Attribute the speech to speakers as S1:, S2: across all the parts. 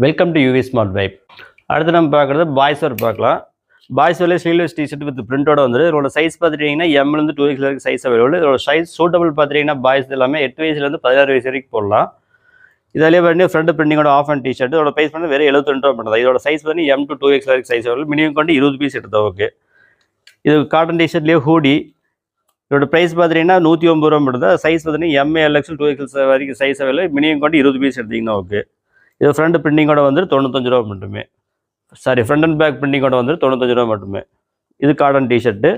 S1: Welcome to UV smart vibe. அடுத்து நம்ம பார்க்குறது பாய்ஸ் வேர் பார்க்கலாம். பாய்ஸ் வேர்ல ஸ்லீவ்லெஸ் டிஷர்ட் வித் பிரிண்டோட வந்துடும். இதோட சைஸ் பார்த்துட்டிங்கன்னா எம்லேருந்து 2X வரைக்கும் சைஸ் அவைலபிள். இதோட சைஸ் சூட்டபிள் பார்த்துட்டிங்கன்னா பாய்ஸ் எல்லாமே 8 வயசுலேருந்து 16 வயசு வரைக்கும் போடலாம். இதிலே பண்ணி ஃப்ரண்ட் பிரிண்டிங்கோட ஆஃப் அண்ட் டிஷர்ட். இதோட ப்ரைஸ் பண்ணி வெறும் 72 ரூபா பண்ணுறது. இதோட சைஸ் பண்ணி M to 2X வரைக்கும் சைஸ் அவைலபிள். மினிமம் கொண்டு 20 பீஸ் எடுத்தால் ஓகே. இது காட்டன் டிஷர்ட்லேயே ஹூடி. இதோட ப்ரைஸ் பார்த்துட்டிங்கன்னா 109 ரூபா பண்ணுறது. சைஸ் பார்த்தீங்கன்னா MLX 2X வரைக்கும் சைஸ் அவைலபிள். மினிமம் கொண்டு 20 பீஸ் எடுத்திங்கன்னா ஓகே. இது ஃப்ரண்ட் பிரிண்டிங்கோட வந்து 95 ரூபா மட்டுமே. ஃப்ரண்ட் அண்ட் பேக் பிரிண்டிங்கோட வந்து 95 ரூபா மட்டுமே. இது காட்டன் டிஷர்ட்டு.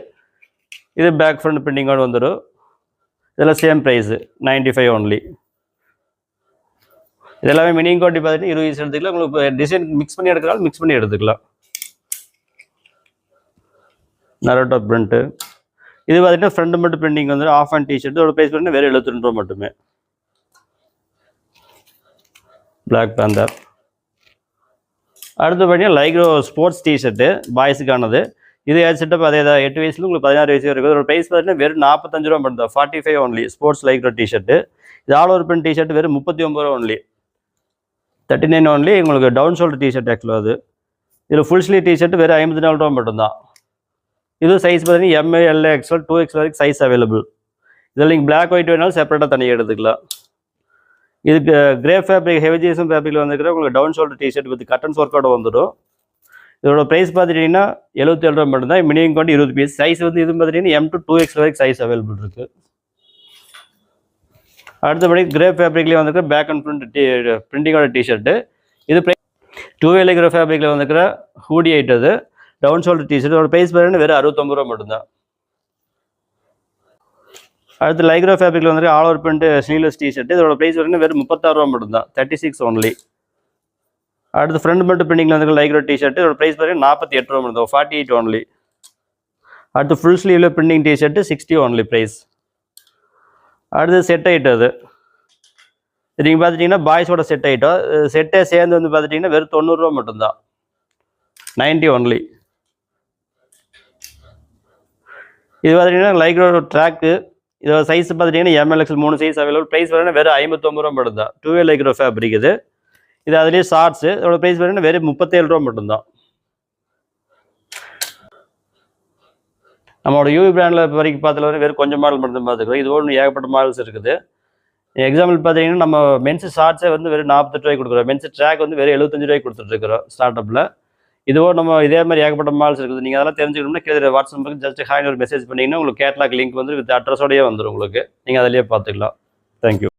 S1: இது பேக் ஃப்ரண்ட் பிரிண்டிங்கோட வந்துடும். இதெல்லாம் சேம் ப்ரைஸு 95 ஒன்லி. இதெல்லாமே மினிமம் குவாலிட்டி பார்த்துட்டு 20 பீஸ் எடுத்துக்கலாம். உங்களுக்கு டிசைன் மிக்ஸ் பண்ணி எடுக்கலாம், மிக்ஸ் பண்ணி எடுத்துக்கலாம். நரோட்டா பிரிண்ட்டு. இது பார்த்திங்கன்னா ஃப்ரண்ட் மட்டும் பிரிண்டிங் வந்து ஆஃப் அண்ட் டிஷர்ட். இதோட ப்ரைஸ் பார்த்தீங்கன்னா வெறும் 72 ரூபா மட்டுமே. Black panther. அடுத்து பார்த்தீங்கன்னா லைக்ரோ ஸ்போர்ட்ஸ் டிஷர்ட்டு பாய்ஸுக்கானது. இது செட்டப் அதே தான், 8 வயசுல உங்களுக்கு 16 வயசு வரைக்கும். இதோட ப்ரைஸ் பார்த்தீங்கன்னா வெறும் 45 ரூபா மட்டும் தான். 45 ஒன்லி. Sports lycra T-shirt. இது ஆல் ஓவர் பிரிண்ட் டிஷர்ட் வெறும் 39 ரூபா ஒன்லி. 39 ஒன்லி. உங்களுக்கு டவுன் ஷோல்டர் டிஷர்ட் ஆக்சுவலாக அது. இதில் ஃபுல் ஸ்லீவ் டிஷர்ட் வெறும் 54 ரூபா மட்டும்தான். இது சைஸ் பார்த்தீங்கன்னா MLXL 2X வரைக்கும் சைஸ் அவைலபிள். இதில் நீங்கள் பிளாக் ஒயிட் வேணாலும் செப்பரேட்டாக தனியாக எடுத்துக்கலாம். இதுக்கு கிரே ஃபேப்ரிக் ஹெவிஜிஎஸ்எம் ஃபேப்ரிக்கில் வந்துருக்கிற உங்களுக்கு டவுன் ஷோல்டர் டிஷர்ட் வித் கட்டன்ஸ் ஒர்க்கோட வந்துடும். இதோட ப்ரைஸ் பார்த்துட்டிங்கன்னா 77 ரூபா மட்டும் தான். மினிமம் கொண்டு 20 பீஸ். சைஸ் வந்து இது பார்த்துட்டிங்கன்னா M to 2X வரைக்கும் சைஸ் அவைலபிள் இருக்குது. அடுத்தபடி கிரே ஃபேப்ரிக்லேயே வந்துருக்கிற பேக் அண்ட் ஃப்ரண்ட் பிரிண்டிங்கோட டிஷர்ட்டு. இது ப்ரைஸ் 2 கிரே ஃபேப்ரிக்கில் வந்துருக்கிற ஹூடி ஐட்டது டவுன் ஷோல்டர் டிஷர்ட். இதோட ப்ரைஸ் பார்த்தீங்கன்னா வெறும் 69 ரூபா மட்டும்தான். அடுத்து லைக்ரோ ஃபேப்ரிக்கில் வந்து all over print sleeveless T shirt. இதோட ப்ரைஸ் வந்து வெறும் 36 ரூபா மட்டும்தான். 36 ஒன்லி. அடுத்து ஃப்ரண்ட் மட்டும் பிரிண்டிங்கில் வந்து லைக்ரோ டிஷர்ட். இதோட ப்ரைஸ் பார்த்தீங்கன்னா 48 ரூபா மட்டும், 48 ஒன்லி. அடுத்து ஃபுல் ஸ்லீவில் பிரிண்டிங் டிஷர்ட் 60 ஒன்லி ப்ரைஸ். அடுத்து செட் ஐட்டம். அது நீங்கள் பார்த்துட்டிங்கன்னா பாய்ஸோட செட் ஐட்டம். செட்டே சேர்ந்து வந்து பார்த்துட்டிங்கன்னா வெறும் 90 ரூபா மட்டும்தான். 90 ஒன்லி. இது பார்த்துட்டிங்கன்னா லைக்ரோ ட்ராக்கு. இதோட சைஸ் பார்த்துட்டிங்கன்னா MLXL 3 சைஸ் அவைலபிள். ப்ரைஸ் பார்த்தீங்கன்னா வெறும் 59 ரூபா மட்டும் தான். 2 லைக்ரோ ஃபேப்ரிக் இது. இது அதுலேயே ஷார்ட்ஸு. இதோட ப்ரைஸ் பார்த்தீங்கன்னா வெறும் 37 ரூபா மட்டும்தான். நம்மளோட யூவி பிராண்டில் இப்போ வரைக்கும் பார்த்துல வெறும் கொஞ்சம் மாடல் மட்டும் பார்த்துக்கிறோம். இது ஒன்று ஏகப்பட்ட மாடல்ஸ் இருக்குது. எக்ஸாம்பிள் பார்த்தீங்கன்னா நம்ம மென்ஸ் ஷார்ட்ஸே வந்து வெறும் 48 ரூபாய்க்கு கொடுக்குறோம். மென்ஸ் ட்ராக் வந்து வெறும் 75 ரூபாய்க்கு கொடுத்துட்ருக்குறோம் ஸ்டார்ட் அப்பில். இதுவோ நம்ம இதே மாதிரி ஏகப்பட்ட மால்ஸ் இருக்குது. நீங்கள் அதெல்லாம் தெரிஞ்சுக்கணும்னா கீழே வாட்ஸ்அப் நம்பருக்கு ஜஸ்ட் ஹாய்னு ஒரு மெசேஜ் பண்ணிங்கன்னா உங்களுக்கு கேட்லாக் லிங்க் வந்து வித் அட்ரஸோடையே வந்துடும் உங்களுக்கு. நீங்கள் அதிலேயே பார்த்துக்கலாம். தேங்க்யூ.